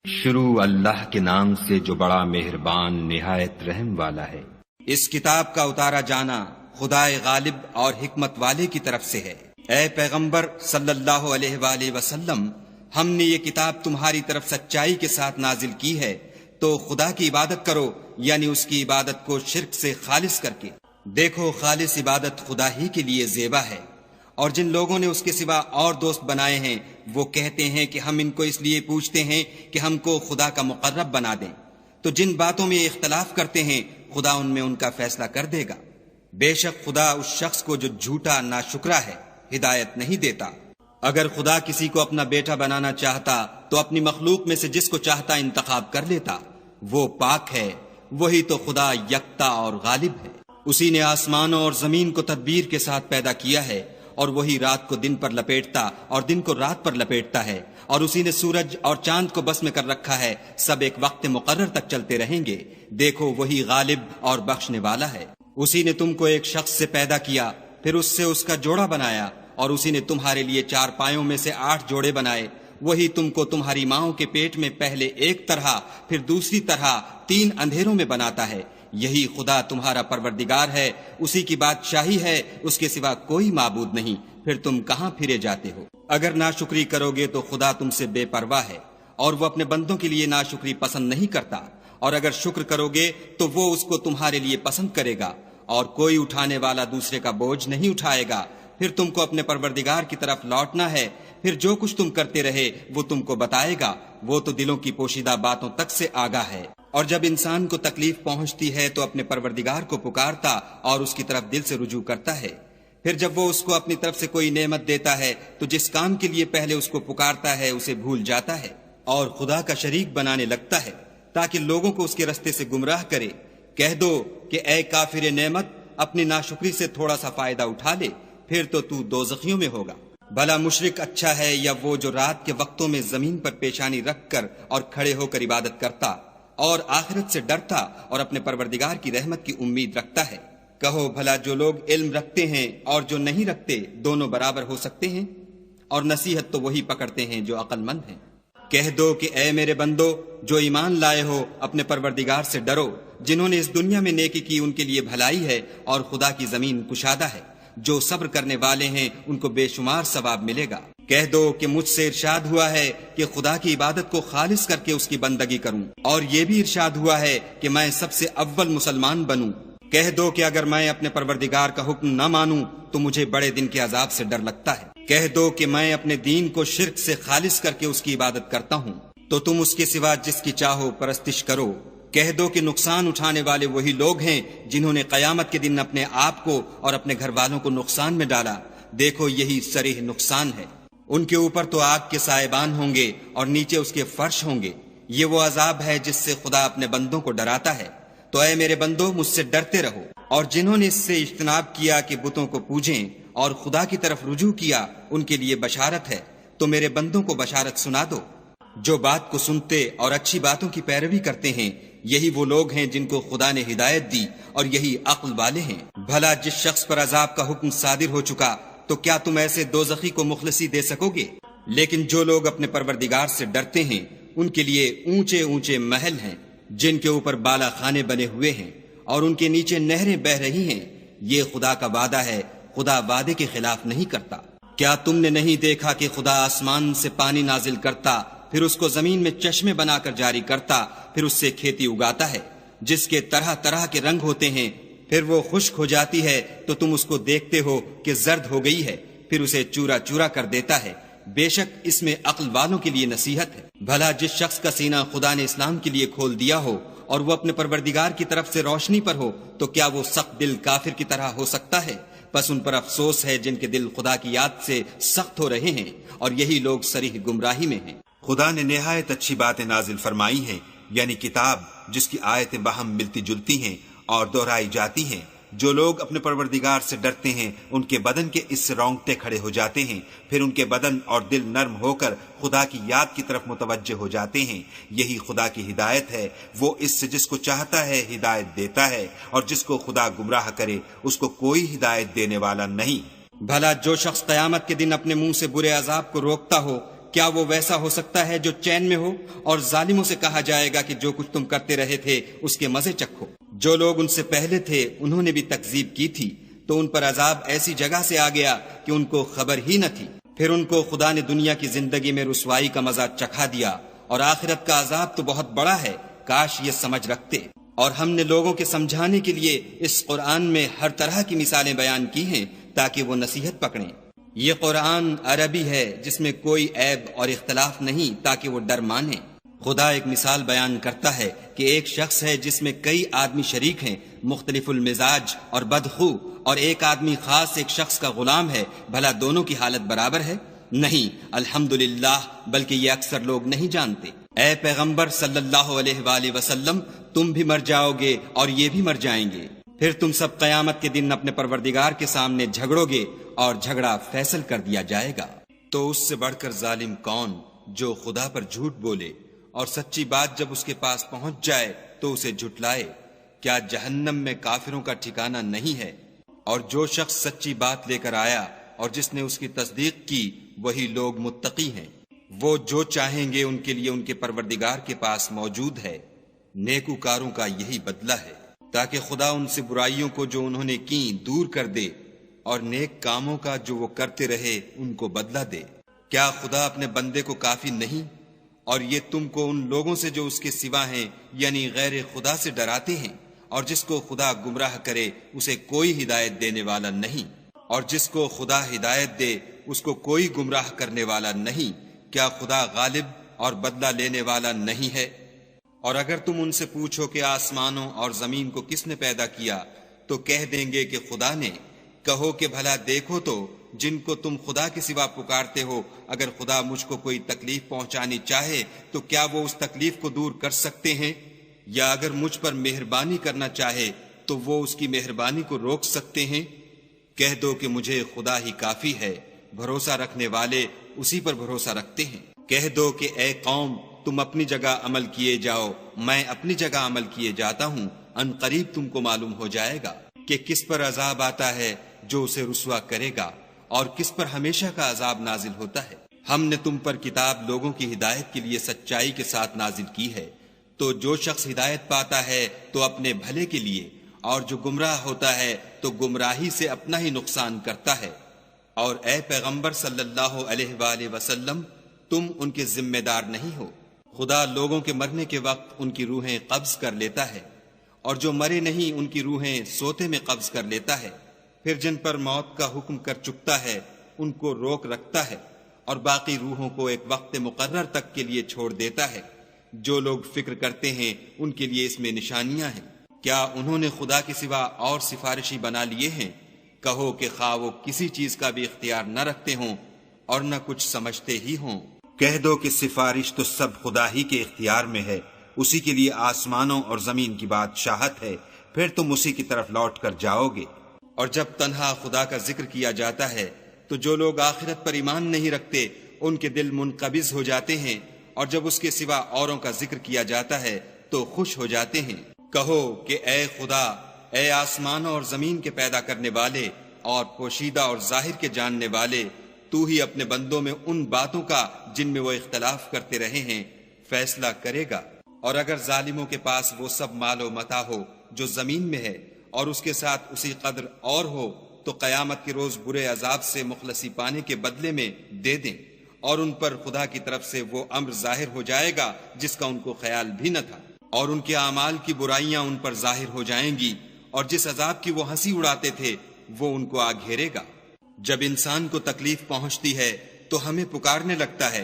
شروع اللہ کے نام سے جو بڑا مہربان نہایت رحم والا ہے۔ اس کتاب کا اتارا جانا خدائے غالب اور حکمت والے کی طرف سے ہے۔ اے پیغمبر صلی اللہ علیہ وآلہ وسلم، ہم نے یہ کتاب تمہاری طرف سچائی کے ساتھ نازل کی ہے، تو خدا کی عبادت کرو، یعنی اس کی عبادت کو شرک سے خالص کر کے۔ دیکھو، خالص عبادت خدا ہی کے لیے زیبا ہے، اور جن لوگوں نے اس کے سوا اور دوست بنائے ہیں وہ کہتے ہیں کہ ہم ان کو اس لیے پوچھتے ہیں کہ ہم کو خدا کا مقرب بنا دیں، تو جن باتوں میں اختلاف کرتے ہیں خدا ان میں ان کا فیصلہ کر دے گا۔ بے شک خدا اس شخص کو جو جھوٹا ناشکرا ہے ہدایت نہیں دیتا۔ اگر خدا کسی کو اپنا بیٹا بنانا چاہتا تو اپنی مخلوق میں سے جس کو چاہتا انتخاب کر لیتا، وہ پاک ہے، وہی تو خدا یکتا اور غالب ہے۔ اسی نے آسمانوں اور زمین کو تدبیر کے ساتھ پیدا کیا ہے، اور وہی رات کو دن پر لپیٹتا اور دن کو رات پر لپیٹتا ہے، اور اسی نے سورج اور چاند کو بس میں کر رکھا ہے، سب ایک وقت مقرر تک چلتے رہیں گے۔ دیکھو، وہی غالب اور بخشنے والا ہے۔ اسی نے تم کو ایک شخص سے پیدا کیا، پھر اس سے اس کا جوڑا بنایا، اور اسی نے تمہارے لیے 4 پایوں میں سے 8 جوڑے بنائے۔ وہی تم کو تمہاری ماؤں کے پیٹ میں پہلے ایک طرح پھر دوسری طرح 3 اندھیروں میں بناتا ہے۔ یہی خدا تمہارا پروردگار ہے، اسی کی بادشاہی ہے، اس کے سوا کوئی معبود نہیں۔ پھر تم کہاں پھرے جاتے ہو؟ اگر ناشکری کرو گے تو خدا تم سے بے پرواہ ہے، اور وہ اپنے بندوں کے لیے ناشکری پسند نہیں کرتا، اور اگر شکر کرو گے تو وہ اس کو تمہارے لیے پسند کرے گا، اور کوئی اٹھانے والا دوسرے کا بوجھ نہیں اٹھائے گا۔ پھر تم کو اپنے پروردگار کی طرف لوٹنا ہے، پھر جو کچھ تم کرتے رہے وہ تم کو بتائے گا، وہ تو دلوں کی پوشیدہ باتوں تک سے آگاہ ہے۔ اور جب انسان کو تکلیف پہنچتی ہے تو اپنے پروردگار کو پکارتا اور اس کی طرف دل سے رجوع کرتا ہے۔ پھر جب وہ اس کو اپنی طرف سے کوئی نعمت دیتا ہے تو جس کام کے لیے پہلے اس کو پکارتا ہے اسے بھول جاتا ہے، اور خدا کا شریک بنانے لگتا ہے تاکہ لوگوں کو اس کے رستے سے گمراہ کرے۔ کہہ دو کہ اے کافر نعمت، اپنی ناشکری سے تھوڑا سا فائدہ اٹھا لے، پھر تو دوزخیوں میں ہوگا۔ بھلا مشرک اچھا ہے یا وہ جو رات کے وقتوں میں زمین پر پیشانی رکھ کر اور کھڑے ہو کر عبادت کرتا اور آخرت سے ڈرتا اور اپنے پروردگار کی رحمت کی امید رکھتا ہے؟ کہو بھلا جو لوگ علم رکھتے ہیں اور جو نہیں رکھتے دونوں برابر ہو سکتے ہیں؟ اور نصیحت تو وہی پکڑتے ہیں جو عقل مند ہیں۔ کہہ دو کہ اے میرے بندو جو ایمان لائے ہو، اپنے پروردگار سے ڈرو۔ جنہوں نے اس دنیا میں نیکی کی ان کے لیے بھلائی ہے، اور خدا کی زمین کشادہ ہے۔ جو صبر کرنے والے ہیں ان کو بے شمار ثواب ملے گا۔ کہہ دو کہ مجھ سے ارشاد ہوا ہے کہ خدا کی عبادت کو خالص کر کے اس کی بندگی کروں، اور یہ بھی ارشاد ہوا ہے کہ میں سب سے اول مسلمان بنوں۔ کہہ دو کہ اگر میں اپنے پروردگار کا حکم نہ مانوں تو مجھے بڑے دن کے عذاب سے ڈر لگتا ہے۔ کہہ دو کہ میں اپنے دین کو شرک سے خالص کر کے اس کی عبادت کرتا ہوں، تو تم اس کے سوا جس کی چاہو پرستش کرو۔ کہہ دو کہ نقصان اٹھانے والے وہی لوگ ہیں جنہوں نے قیامت کے دن اپنے آپ کو اور اپنے گھر والوں کو نقصان میں ڈالا۔ دیکھو، یہی صریح نقصان ہے۔ ان کے اوپر تو آگ کے سائبان ہوں گے اور نیچے اس کے فرش ہوں گے۔ یہ وہ عذاب ہے جس سے خدا اپنے بندوں کو ڈراتا ہے۔ تو اے میرے بندو، مجھ سے ڈرتے رہو، اور جنہوں نے اس سے اجتناب کیا کہ بتوں کو پوجیں اور خدا کی طرف رجوع کیا، ان کے لیے بشارت ہے۔ تو میرے بندوں کو بشارت سنا دو۔ جو بات کو سنتے اور اچھی باتوں کی پیروی کرتے ہیں، یہی وہ لوگ ہیں جن کو خدا نے ہدایت دی، اور یہی عقل والے ہیں۔ بھلا جس شخص پر عذاب کا حکم صادر ہو چکا، تو کیا تم ایسے دوزخی کو مخلصی دے سکو گے؟ لیکن جو لوگ اپنے پروردگار سے ڈرتے ہیں ان کے لیے اونچے اونچے محل ہیں، جن کے اوپر بالا خانے بنے ہوئے ہیں، اور ان کے نیچے نہریں بہ رہی ہیں۔ یہ خدا کا وعدہ ہے، خدا وعدے کے خلاف نہیں کرتا۔ کیا تم نے نہیں دیکھا کہ خدا آسمان سے پانی نازل کرتا، پھر اس کو زمین میں چشمے بنا کر جاری کرتا، پھر اس سے کھیتی اگاتا ہے جس کے طرح طرح کے رنگ ہوتے ہیں، پھر وہ خشک ہو جاتی ہے تو تم اس کو دیکھتے ہو کہ زرد ہو گئی ہے، پھر اسے چورا چورا کر دیتا ہے۔ بے شک اس میں عقل والوں کے لیے نصیحت ہے۔ بھلا جس شخص کا سینہ خدا نے اسلام کے لیے کھول دیا ہو اور وہ اپنے پروردگار کی طرف سے روشنی پر ہو، تو کیا وہ سخت دل کافر کی طرح ہو سکتا ہے؟ بس ان پر افسوس ہے جن کے دل خدا کی یاد سے سخت ہو رہے ہیں، اور یہی لوگ صریح گمراہی میں ہیں۔ خدا نے نہایت اچھی باتیں نازل فرمائی ہیں، یعنی کتاب جس کی آیتیں باہم ملتی جلتی ہیں اور دہرائی جاتی ہیں۔ جو لوگ اپنے پروردگار سے ڈرتے ہیں ان کے بدن کے اس سے رونگٹے کھڑے ہو جاتے ہیں، پھر ان کے بدن اور دل نرم ہو کر خدا کی یاد کی طرف متوجہ ہو جاتے ہیں۔ یہی خدا کی ہدایت ہے، وہ اس سے جس کو چاہتا ہے ہدایت دیتا ہے، اور جس کو خدا گمراہ کرے اس کو کوئی ہدایت دینے والا نہیں۔ بھلا جو شخص قیامت کے دن اپنے منہ سے برے عذاب کو روکتا ہو کیا وہ ویسا ہو سکتا ہے جو چین میں ہو؟ اور ظالموں سے کہا جائے گا کہ جو کچھ تم کرتے رہے تھے اس کے مزے چکھو۔ جو لوگ ان سے پہلے تھے انہوں نے بھی تکذیب کی تھی، تو ان پر عذاب ایسی جگہ سے آ گیا کہ ان کو خبر ہی نہ تھی۔ پھر ان کو خدا نے دنیا کی زندگی میں رسوائی کا مزہ چکھا دیا، اور آخرت کا عذاب تو بہت بڑا ہے، کاش یہ سمجھ رکھتے۔ اور ہم نے لوگوں کے سمجھانے کے لیے اس قرآن میں ہر طرح کی مثالیں بیان کی ہیں تاکہ وہ نصیحت پکڑیں۔ یہ قرآن عربی ہے جس میں کوئی عیب اور اختلاف نہیں تاکہ وہ ڈر مانیں۔ خدا ایک مثال بیان کرتا ہے کہ ایک شخص ہے جس میں کئی آدمی شریک ہیں، مختلف المزاج اور بدخو، اور ایک آدمی خاص ایک شخص کا غلام ہے، بھلا دونوں کی حالت برابر ہے؟ نہیں، الحمدللہ، بلکہ یہ اکثر لوگ نہیں جانتے۔ اے پیغمبر صلی اللہ علیہ وآلہ وسلم، تم بھی مر جاؤ گے اور یہ بھی مر جائیں گے، پھر تم سب قیامت کے دن اپنے پروردگار کے سامنے جھگڑو گے اور جھگڑا فیصل کر دیا جائے گا۔ تو اس سے بڑھ کر ظالم کون جو خدا پر جھوٹ بولے اور سچی بات جب اس کے پاس پہنچ جائے تو اسے جھٹلائے؟ کیا جہنم میں کافروں کا ٹھکانہ نہیں ہے؟ اور جو شخص سچی بات لے کر آیا اور جس نے اس کی تصدیق کی وہی لوگ متقی ہیں، وہ جو چاہیں گے ان کے لیے ان کے پروردگار کے پاس موجود ہے، نیکوکاروں کا یہی بدلہ ہے، تاکہ خدا ان سے برائیوں کو جو انہوں نے کی دور کر دے اور نیک کاموں کا جو وہ کرتے رہے ان کو بدلہ دے۔ کیا خدا اپنے بندے کو کافی نہیں؟ اور یہ تم کو ان لوگوں سے جو اس کے سوا ہیں یعنی غیر خدا سے ڈراتے ہیں، اور جس کو خدا گمراہ کرے اسے کوئی ہدایت دینے والا نہیں، اور جس کو خدا ہدایت دے اس کو کوئی گمراہ کرنے والا نہیں۔ کیا خدا غالب اور بدلہ لینے والا نہیں ہے؟ اور اگر تم ان سے پوچھو کہ آسمانوں اور زمین کو کس نے پیدا کیا، تو کہہ دیں گے کہ خدا نے۔ کہو کہ بھلا دیکھو تو جن کو تم خدا کے سوا پکارتے ہو، اگر خدا مجھ کو کوئی تکلیف پہنچانی چاہے تو کیا وہ اس تکلیف کو دور کر سکتے ہیں؟ یا اگر مجھ پر مہربانی کرنا چاہے تو وہ اس کی مہربانی کو روک سکتے ہیں؟ کہہ دو کہ مجھے خدا ہی کافی ہے، بھروسہ رکھنے والے اسی پر بھروسہ رکھتے ہیں۔ کہہ دو کہ اے قوم، تم اپنی جگہ عمل کیے جاؤ، میں اپنی جگہ عمل کیے جاتا ہوں، ان قریب تم کو معلوم ہو جائے گا کہ کس پر عذاب آتا ہے جو اسے رسوا کرے گا، اور کس پر ہمیشہ کا عذاب نازل ہوتا ہے۔ ہم نے تم پر کتاب لوگوں کی ہدایت کے لیے سچائی کے ساتھ نازل کی ہے، تو جو شخص ہدایت پاتا ہے تو اپنے بھلے کے لیے، اور جو گمراہ ہوتا ہے تو گمراہی سے اپنا ہی نقصان کرتا ہے۔ اور اے پیغمبر صلی اللہ علیہ وآلہ وسلم، تم ان کے ذمہ دار نہیں ہو۔ خدا لوگوں کے مرنے کے وقت ان کی روحیں قبض کر لیتا ہے، اور جو مرے نہیں ان کی روحیں سوتے میں قبض کر لیتا ہے، پھر جن پر موت کا حکم کر چکتا ہے ان کو روک رکھتا ہے، اور باقی روحوں کو ایک وقت مقرر تک کے لیے چھوڑ دیتا ہے۔ جو لوگ فکر کرتے ہیں ان کے لیے اس میں نشانیاں ہیں۔ کیا انہوں نے خدا کے سوا اور سفارشی بنا لیے ہیں؟ کہو کہ خواہ وہ کسی چیز کا بھی اختیار نہ رکھتے ہوں اور نہ کچھ سمجھتے ہی ہوں۔ کہہ دو کہ سفارش تو سب خدا ہی کے اختیار میں ہے، اسی کے لیے آسمانوں اور زمین کی بادشاہت ہے، پھر تم اسی کی طرف لوٹ کر جاؤ گے۔ اور جب تنہا خدا کا ذکر کیا جاتا ہے تو جو لوگ آخرت پر ایمان نہیں رکھتے ان کے دل منقبض ہو جاتے ہیں، اور جب اس کے سوا اوروں کا ذکر کیا جاتا ہے تو خوش ہو جاتے ہیں۔ کہو کہ اے خدا، اے آسمانوں اور زمین کے پیدا کرنے والے اور پوشیدہ اور ظاہر کے جاننے والے، تو ہی اپنے بندوں میں ان باتوں کا جن میں وہ اختلاف کرتے رہے ہیں فیصلہ کرے گا۔ اور اگر ظالموں کے پاس وہ سب مال و متاع ہو جو زمین میں ہے اور اس کے ساتھ اسی قدر اور ہو، تو قیامت کے روز برے عذاب سے مخلصی پانے کے بدلے میں دے دیں، اور ان پر خدا کی طرف سے وہ امر ظاہر ہو جائے گا جس کا ان کو خیال بھی نہ تھا، اور ان کے اعمال کی برائیاں ان پر ظاہر ہو جائیں گی، اور جس عذاب کی وہ ہنسی اڑاتے تھے وہ ان کو آ گھیرے گا۔ جب انسان کو تکلیف پہنچتی ہے تو ہمیں پکارنے لگتا ہے،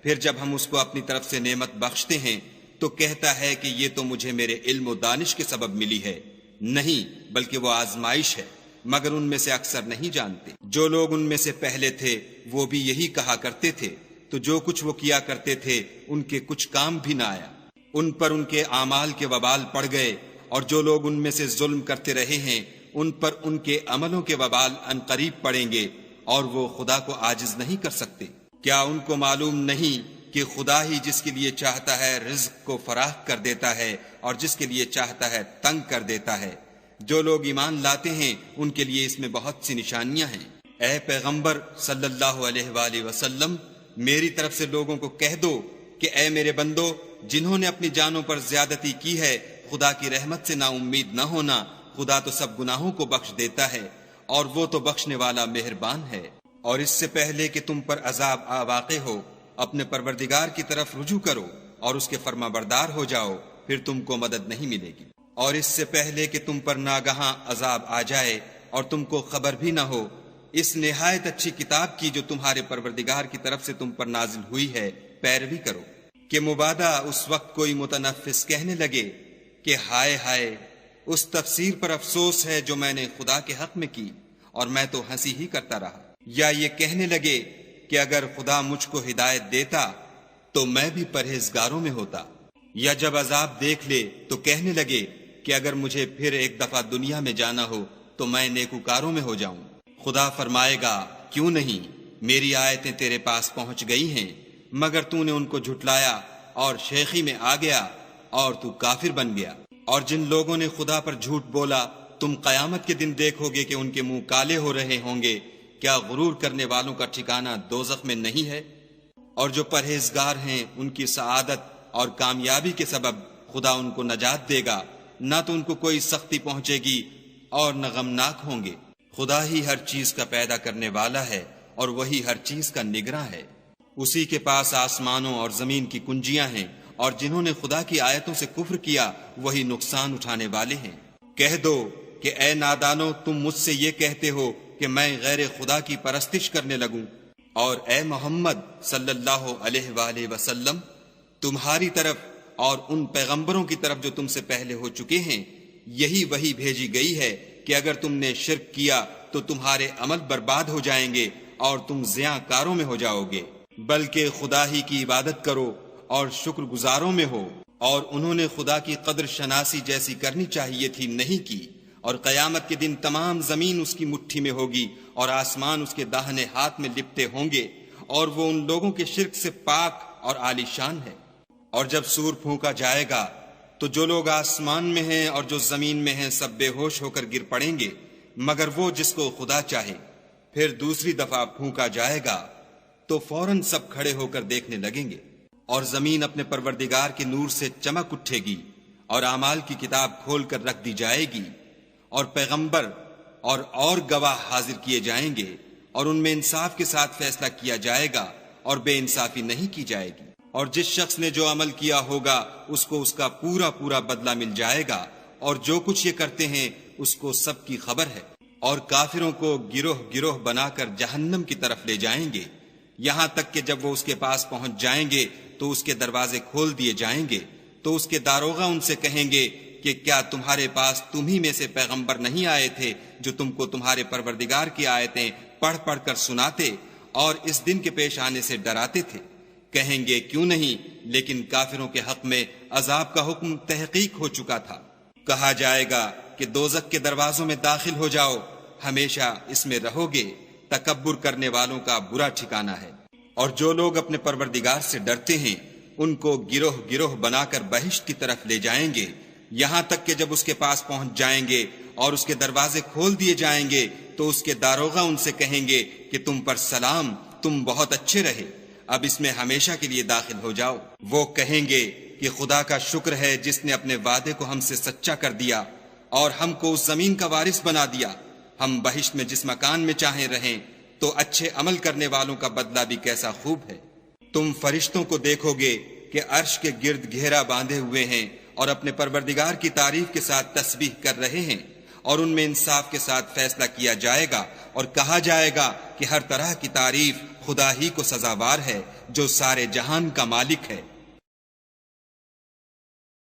پھر جب ہم اس کو اپنی طرف سے نعمت بخشتے ہیں تو کہتا ہے کہ یہ تو مجھے میرے علم و دانش کے سبب ملی ہے۔ نہیں، بلکہ وہ آزمائش ہے، مگر ان میں سے اکثر نہیں جانتے۔ جو لوگ ان میں سے پہلے تھے وہ بھی یہی کہا کرتے تھے، تو جو کچھ وہ کیا کرتے تھے ان کے کچھ کام بھی نہ آیا، ان پر ان کے اعمال کے وبال پڑ گئے، اور جو لوگ ان میں سے ظلم کرتے رہے ہیں ان پر ان کے عملوں کے وبال ان قریب پڑیں گے، اور وہ خدا کو عاجز نہیں کر سکتے۔ کیا ان کو معلوم نہیں کہ خدا ہی جس کے لیے چاہتا ہے رزق کو فراخ کر دیتا ہے اور جس کے لیے چاہتا ہے تنگ کر دیتا ہے؟ جو لوگ ایمان لاتے ہیں ان کے لیے اس میں بہت سی نشانیاں ہیں۔ اے پیغمبر صلی اللہ علیہ وآلہ وسلم، میری طرف سے لوگوں کو کہہ دو کہ اے میرے بندو، جنہوں نے اپنی جانوں پر زیادتی کی ہے، خدا کی رحمت سے نا امید نہ ہونا، خدا تو سب گناہوں کو بخش دیتا ہے اور وہ تو بخشنے والا مہربان ہے۔ اور اس سے پہلے کہ تم پر عذاب آ واقع ہو، اپنے پروردگار کی طرف رجوع کرو اور اس کے فرما بردار ہو جاؤ، پھر تم کو مدد نہیں ملے گی۔ اور اس سے پہلے کہ تم پر ناگہاں عذاب آ جائے اور تم کو خبر بھی نہ ہو، اس نہایت اچھی کتاب کی جو تمہارے پروردگار کی طرف سے تم پر نازل ہوئی ہے پیروی کرو، کہ مبادا اس وقت کوئی متنفس کہنے لگے کہ ہائے ہائے، اس تفسیر پر افسوس ہے جو میں نے خدا کے حق میں کی اور میں تو ہنسی ہی کرتا رہا، یا یہ کہنے لگے کہ اگر خدا مجھ کو ہدایت دیتا تو میں بھی پرہیزگاروں میں ہوتا، یا جب عذاب دیکھ لے تو کہنے لگے کہ اگر مجھے پھر ایک دفعہ دنیا میں جانا ہو تو میں نیکوکاروں میں ہو جاؤں۔ خدا فرمائے گا، کیوں نہیں، میری آیتیں تیرے پاس پہنچ گئی ہیں، مگر تو نے ان کو جھٹلایا اور شیخی میں آ گیا اور تو کافر بن گیا۔ اور جن لوگوں نے خدا پر جھوٹ بولا، تم قیامت کے دن دیکھو گے کہ ان کے منہ کالے ہو رہے ہوں گے، کیا غرور کرنے والوں کا ٹھکانہ دوزخ میں نہیں ہے؟ اور جو پرہیزگار ہیں ان کی سعادت اور کامیابی کے سبب خدا ان کو نجات دے گا، نہ تو ان کو کوئی سختی پہنچے گی اور نہ غمناک ہوں گے۔ خدا ہی ہر چیز کا پیدا کرنے والا ہے اور وہی ہر چیز کا نگراں ہے۔ اسی کے پاس آسمانوں اور زمین کی کنجیاں ہیں، اور جنہوں نے خدا کی آیتوں سے کفر کیا وہی نقصان اٹھانے والے ہیں۔ کہہ دو کہ اے نادانو، تم مجھ سے یہ کہتے ہو کہ میں غیر خدا کی پرستش کرنے لگوں، اور اے محمد صلی اللہ علیہ وآلہ وسلم، تمہاری طرف اور ان پیغمبروں کی طرف جو تم سے پہلے ہو چکے ہیں یہی وحی بھیجی گئی ہے کہ اگر تم نے شرک کیا تو تمہارے عمل برباد ہو جائیں گے اور تم زیاں کاروں میں ہو جاؤ گے، بلکہ خدا ہی کی عبادت کرو اور شکر گزاروں میں ہو۔ اور انہوں نے خدا کی قدر شناسی جیسی کرنی چاہیے تھی، نہیں کی، اور قیامت کے دن تمام زمین اس کی مٹھی میں ہوگی اور آسمان اس کے داہنے ہاتھ میں لپٹے ہوں گے، اور وہ ان لوگوں کے شرک سے پاک اور عالی شان ہے۔ اور جب سور پھونکا جائے گا تو جو لوگ آسمان میں ہیں اور جو زمین میں ہیں سب بے ہوش ہو کر گر پڑیں گے، مگر وہ جس کو خدا چاہے۔ پھر دوسری دفعہ پھونکا جائے گا تو فوراً سب کھڑے ہو کر دیکھنے لگیں گے، اور زمین اپنے پروردگار کے نور سے چمک اٹھے گی، اور اعمال کی کتاب کھول کر رکھ دی جائے گی، اور پیغمبر اور گواہ حاضر کیے جائیں گے، اور ان میں انصاف کے ساتھ فیصلہ کیا جائے گا اور بے انصافی نہیں کی جائے گی۔ اور جس شخص نے جو عمل کیا ہوگا اس کو اس کا پورا پورا بدلہ مل جائے گا، اور جو کچھ یہ کرتے ہیں اس کو سب کی خبر ہے۔ اور کافروں کو گروہ گروہ بنا کر جہنم کی طرف لے جائیں گے، یہاں تک کہ جب وہ اس کے پاس پہنچ جائیں گے تو اس کے دروازے کھول دیے جائیں گے، تو اس کے داروغہ ان سے کہیں گے کہ کیا تمہارے پاس تم ہی میں سے پیغمبر نہیں آئے تھے جو تم کو تمہارے پروردگار کی آیتیں پڑھ پڑھ کر سناتے اور اس دن کے پیش آنے سے ڈراتے تھے؟ کہیں گے کیوں نہیں، لیکن کافروں کے حق میں عذاب کا حکم تحقیق ہو چکا تھا۔ کہا جائے گا کہ دوزخ کے دروازوں میں داخل ہو جاؤ، ہمیشہ اس میں رہو گے، تکبر کرنے والوں کا برا ٹھکانہ ہے۔ اور جو لوگ اپنے پروردگار سے ڈرتے ہیں ان کو گروہ گروہ بنا کر بہشت کی طرف لے جائیں گے، یہاں تک کہ جب اس کے پاس پہنچ جائیں گے اور اس کے دروازے کھول دیے جائیں گے تو اس کے داروغہ ان سے کہیں گے کہ تم پر سلام، تم بہت اچھے رہے، اب اس میں ہمیشہ کے لیے داخل ہو جاؤ۔ وہ کہیں گے کہ خدا کا شکر ہے جس نے اپنے وعدے کو ہم سے سچا کر دیا اور ہم کو اس زمین کا وارث بنا دیا، ہم بہشت میں جس مکان میں چاہیں رہیں، تو اچھے عمل کرنے والوں کا بدلہ بھی کیسا خوب ہے۔ تم فرشتوں کو دیکھو گے کہ عرش کے گرد گھیرا باندھے ہوئے ہیں اور اپنے پروردگار کی تعریف کے ساتھ تسبیح کر رہے ہیں، اور ان میں انصاف کے ساتھ فیصلہ کیا جائے گا، اور کہا جائے گا کہ ہر طرح کی تعریف خدا ہی کو سزاوار ہے جو سارے جہان کا مالک ہے۔